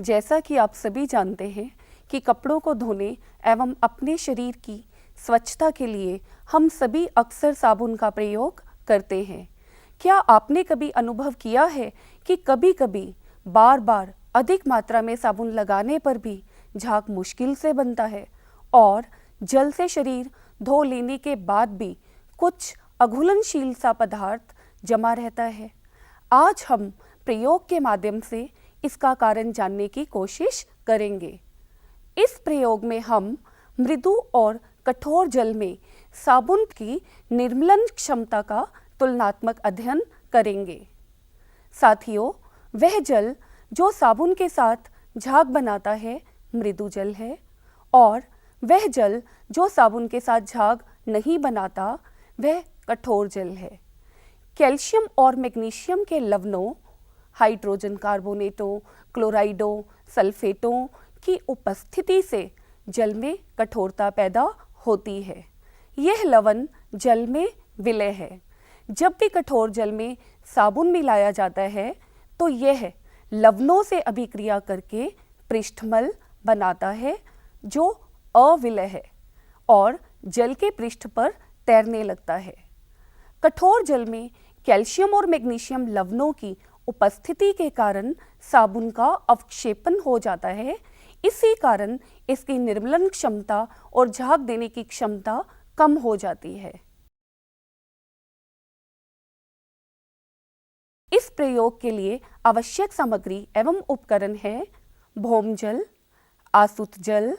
जैसा कि आप सभी जानते हैं कि कपड़ों को धोने एवं अपने शरीर की स्वच्छता के लिए हम सभी अक्सर साबुन का प्रयोग करते हैं। क्या आपने कभी अनुभव किया है कि कभी-कभी बार-बार अधिक मात्रा में साबुन लगाने पर भी झाग मुश्किल से बनता है और जल से शरीर धो लेने के बाद भी कुछ अघुलनशील सा पदार्थ जमा रहता है। आज हम प्रयोग के माध्यम से इसका कारण जानने की कोशिश करेंगे। इस प्रयोग में हम मृदु और कठोर जल में साबुन की निर्मलन क्षमता का तुलनात्मक अध्ययन करेंगे। साथियों, वह जल जो साबुन के साथ झाग बनाता है मृदु जल है और वह जल जो साबुन के साथ झाग नहीं बनाता वह कठोर जल है। कैल्शियम और मैग्नीशियम के लवणों, हाइड्रोजन कार्बोनेटों, क्लोराइडों, सल्फेटों की उपस्थिति से जल में कठोरता पैदा होती है। यह लवण जल में विलय है। जब भी कठोर जल में साबुन मिलाया जाता है तो यह लवणों से अभिक्रिया करके पृष्ठमल बनाता है जो अविलय है और जल के पृष्ठ पर तैरने लगता है। कठोर जल में कैल्शियम और मैग्नीशियम लवणों की उपस्थिति के कारण साबुन का अवक्षेपण हो जाता है। इसी कारण इसकी निर्मलन क्षमता और झाग देने की क्षमता कम हो जाती है। इस प्रयोग के लिए आवश्यक सामग्री एवं उपकरण है भौम जल, आसुत जल,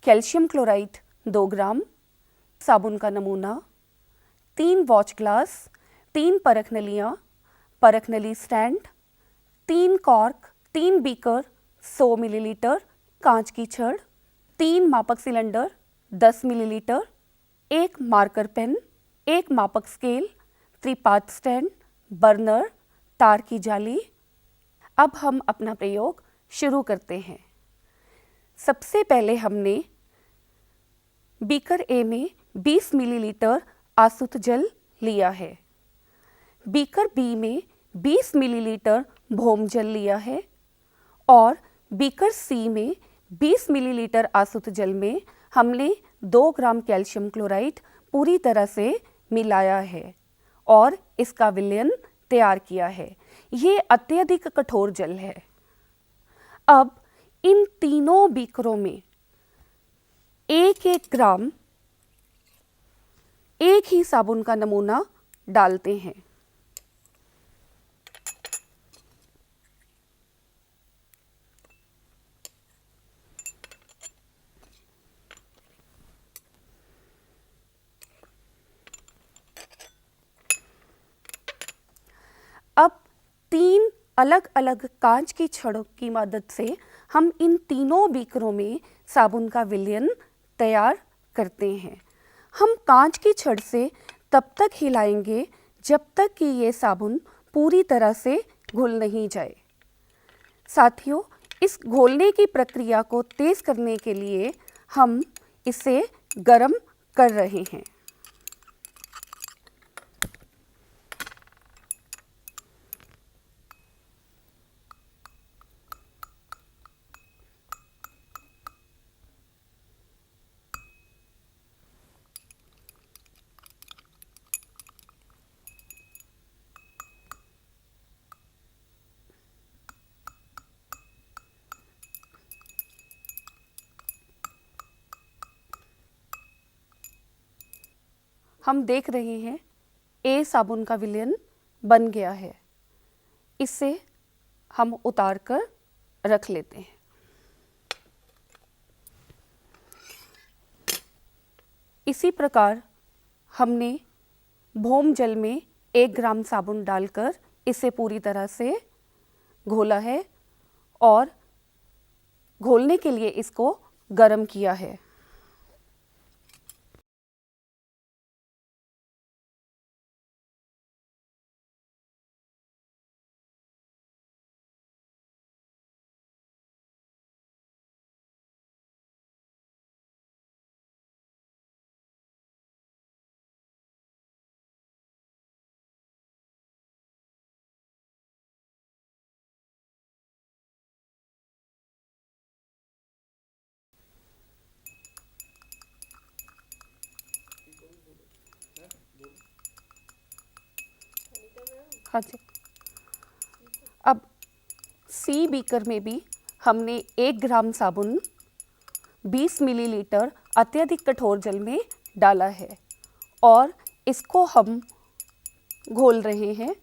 कैल्शियम क्लोराइड 2 ग्राम, साबुन का नमूना, 3 वॉच ग्लास, 3 परख नलियाँ, परख नली स्टैंड, 3 कॉर्क, 3 बीकर 100 मिलीलीटर, कांच की छड़, 3 मापक सिलेंडर 10 मिलीलीटर, 1 मार्कर पेन, 1 मापक स्केल, त्रिपाद स्टैंड, बर्नर, तार की जाली। अब हम अपना प्रयोग शुरू करते हैं। सबसे पहले हमने बीकर ए में 20 मिलीलीटर आसुत जल लिया है। बीकर बी में 20 मिलीलीटर भौम जल लिया है और बीकर सी में 20 मिलीलीटर आसुत जल में हमने 2 ग्राम कैल्शियम क्लोराइड पूरी तरह से मिलाया है और इसका विलयन तैयार किया है। ये अत्यधिक कठोर जल है। अब इन तीनों बीकरों में 1-1 ग्राम एक ही साबुन का नमूना डालते हैं। अब 3 अलग अलग कांच की छड़ों की मदद से हम इन तीनों बीकरों में साबुन का विलयन तैयार करते हैं। हम कांच की छड़ से तब तक हिलाएंगे जब तक कि ये साबुन पूरी तरह से घुल नहीं जाए। साथियों, इस घोलने की प्रक्रिया को तेज करने के लिए हम इसे गर्म कर रहे हैं। हम देख रहे हैं ए साबुन का विलयन बन गया है। इसे हम उतार कर रख लेते हैं। इसी प्रकार हमने भौम जल में 1 ग्राम साबुन डालकर इसे पूरी तरह से घोला है और घोलने के लिए इसको गर्म किया है। हाँ जी। अब सी बीकर में भी हमने 1 ग्राम साबुन 20 मिलीलीटर अत्यधिक कठोर जल में डाला है और इसको हम घोल रहे हैं।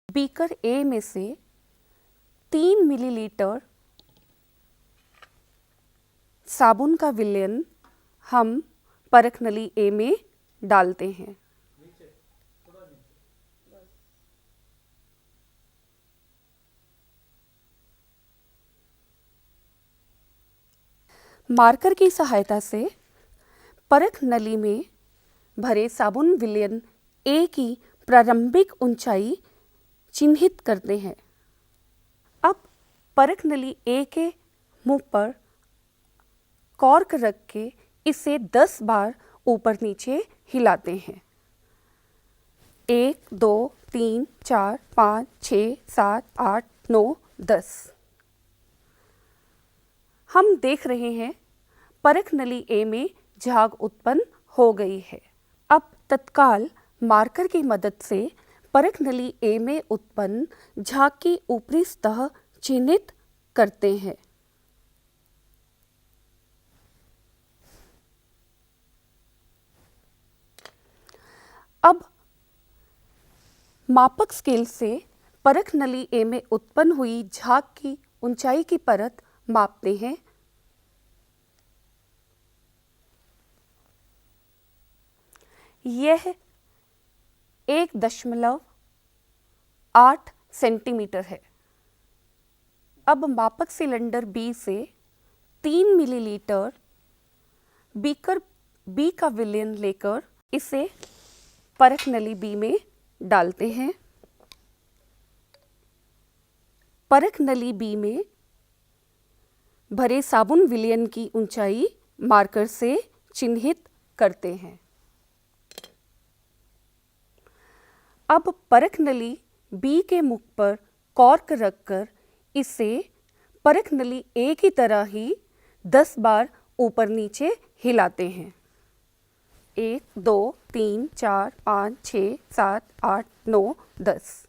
बीकर ए में से 3 मिलीलीटर साबुन का विलयन हम परख नली ए में डालते हैं। मार्कर की सहायता से परख नली में भरे साबुन विलयन ए की प्रारंभिक ऊंचाई चिन्हित करते हैं। अब परख नली ए के मुंह पर कॉर्क रख के इसे 10 बार ऊपर नीचे हिलाते हैं। 1 2 3 4 5 6 7 8 9 10। हम देख रहे हैं परख नली ए में झाग उत्पन्न हो गई है। अब तत्काल मार्कर की मदद से परख नली ए में उत्पन्न झाग की ऊपरी सतह चिन्हित करते हैं। अब मापक स्केल से परख नली ए में उत्पन्न हुई झाग की ऊंचाई की परत मापते हैं। यह 1.8 सेंटीमीटर है। अब मापक सिलेंडर बी से 3 मिलीलीटर बीकर बी का विलयन लेकर इसे परख नली बी में डालते हैं। परख नली बी में भरे साबुन विलयन की ऊंचाई मार्कर से चिन्हित करते हैं। अब परख नली बी के मुख पर कॉर्क रखकर इसे परख नली ए की तरह ही 10 बार ऊपर नीचे हिलाते हैं। 1 2 3 4 5 6 7 8 9 10।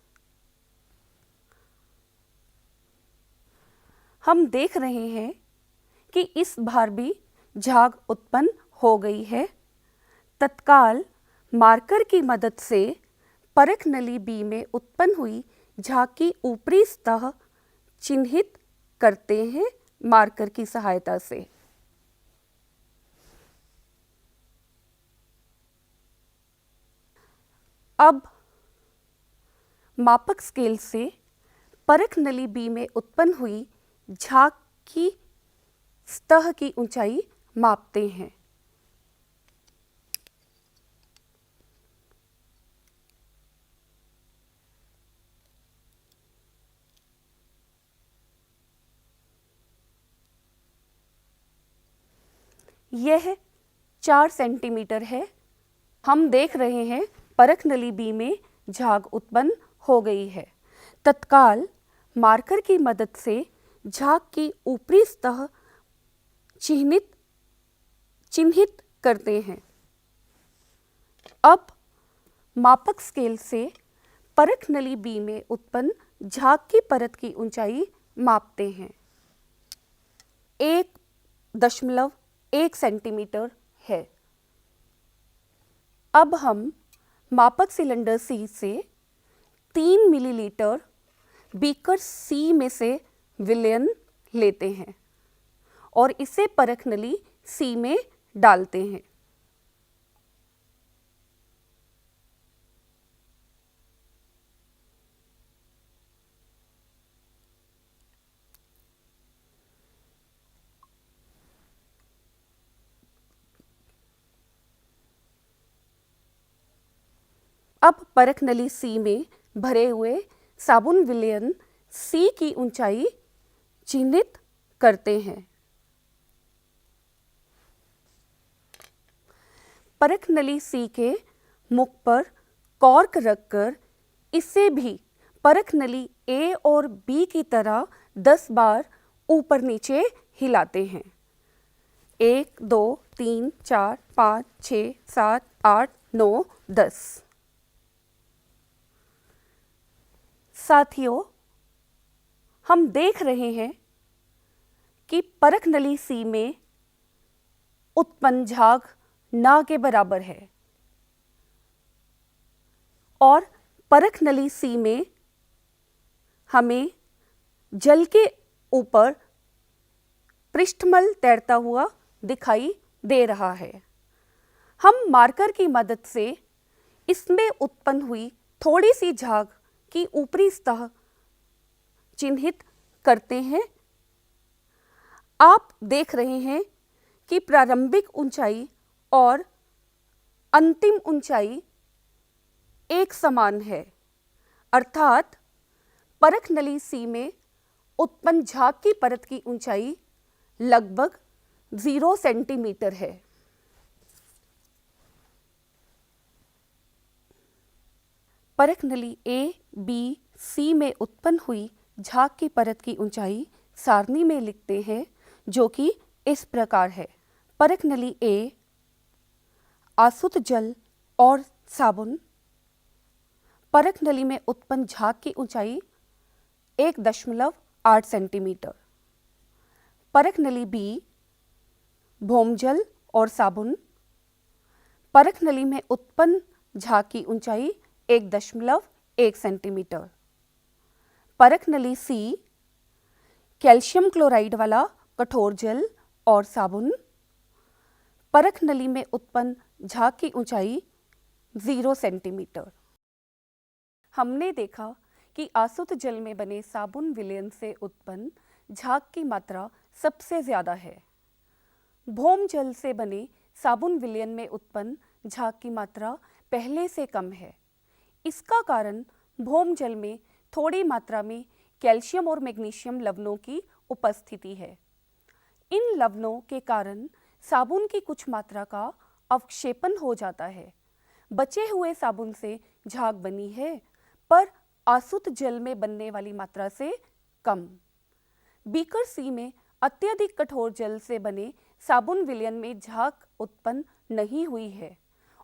हम देख रहे हैं कि इस बार भी झाग उत्पन्न हो गई है। तत्काल मार्कर की मदद से परख नली बी में उत्पन्न हुई झाग की ऊपरी सतह चिन्हित करते हैं मार्कर की सहायता से। अब मापक स्केल से परख नली बी में उत्पन्न हुई झाग की सतह की ऊंचाई मापते हैं। यह 4 सेंटीमीटर है। हम देख रहे हैं परख नली बी में झाग उत्पन्न हो गई है। तत्काल मार्कर की मदद से झाग की ऊपरी सतह चिन्हित करते हैं। अब मापक स्केल से परख नली बी में उत्पन्न झाग की परत की ऊंचाई मापते हैं। 1.1 सेंटीमीटर है। अब हम मापक सिलेंडर सी से 3 मिलीलीटर बीकर सी में से विलयन लेते हैं और इसे परख नली सी में डालते हैं। अब परख नली सी में भरे हुए साबुन विलयन सी की ऊंचाई चिन्हित करते हैं। परख नली सी के मुख पर कॉर्क रखकर इसे भी परख नली ए और बी की तरह 10 बार ऊपर नीचे हिलाते हैं। 1 2 3 4 5 6 7 8 9 10। साथियों, हम देख रहे हैं कि परख नली सी में उत्पन्न झाग ना के बराबर है और परख नली सी में हमें जल के ऊपर पृष्ठमल तैरता हुआ दिखाई दे रहा है। हम मार्कर की मदद से इसमें उत्पन्न हुई थोड़ी सी झाग की ऊपरी सतह चिन्हित करते हैं। आप देख रहे हैं कि प्रारंभिक ऊंचाई और अंतिम ऊंचाई एक समान है, अर्थात परख नली सी में उत्पन्न झाग की परत की ऊंचाई लगभग 0 सेंटीमीटर है। परख नली ए, बी, सी में उत्पन्न हुई झाग की परत की ऊंचाई सारणी में लिखते हैं, जो कि इस प्रकार है। परख नली ए, आसुत जल और साबुन। परख नली में उत्पन्न झाग की ऊंचाई 1.8 सेंटीमीटर। परख नली बी, भौमजल और साबुन। परख नली में उत्पन्न झाग की ऊंचाई 1.1 सेंटीमीटर। परख नली सी, कैल्शियम क्लोराइड वाला कठोर जल और साबुन। परख नली में उत्पन्न झाग की ऊंचाई 0 सेंटीमीटर। हमने देखा कि आसुत जल में बने साबुन विलयन से उत्पन्न झाग की मात्रा सबसे ज़्यादा है। भौम जल से बने साबुन विलयन में उत्पन्न झाग की मात्रा पहले से कम है। इसका कारण भौम जल में थोड़ी मात्रा में कैल्शियम और मैग्नीशियम लवणों की उपस्थिति है। इन लवणों के कारण साबुन की कुछ मात्रा का अवक्षेपण हो जाता है। बचे हुए साबुन से झाग बनी है, पर आसुत जल में बनने वाली मात्रा से कम। बीकर सी में अत्यधिक कठोर जल से बने साबुन विलयन में झाग उत्पन्न नहीं हुई है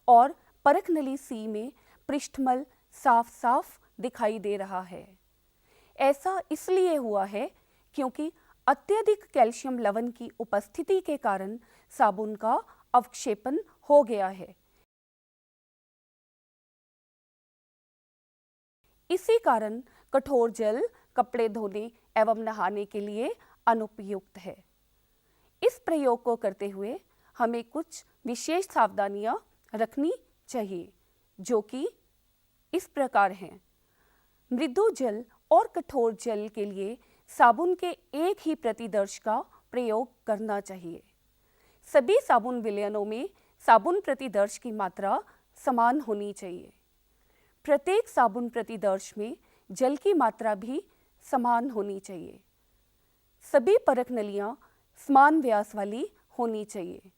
और परख नली सी में पृष्ठमल साफ साफ दिखाई दे रहा है। ऐसा इसलिए हुआ है क्योंकि अत्यधिक कैल्शियम लवण की उपस्थिति के कारण साबुन का अवक्षेपण हो गया है। इसी कारण कठोर जल कपड़े धोने एवं नहाने के लिए अनुपयुक्त है। इस प्रयोग को करते हुए हमें कुछ विशेष सावधानियां रखनी चाहिए, जो कि इस प्रकार हैं। मृदु जल और कठोर जल के लिए साबुन के एक ही प्रतिदर्श का प्रयोग करना चाहिए। सभी साबुन विलयनों में साबुन प्रतिदर्श की मात्रा समान होनी चाहिए। प्रत्येक साबुन प्रतिदर्श में जल की मात्रा भी समान होनी चाहिए। सभी परख नलियां समान व्यास वाली होनी चाहिए।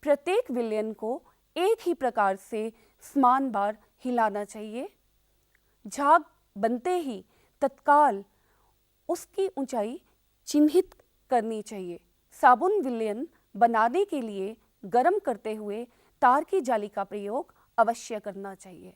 प्रत्येक विलयन को एक ही प्रकार से समान बार हिलाना चाहिए। झाग बनते ही तत्काल उसकी ऊंचाई चिन्हित करनी चाहिए। साबुन विलयन बनाने के लिए गर्म करते हुए तार की जाली का प्रयोग अवश्य करना चाहिए।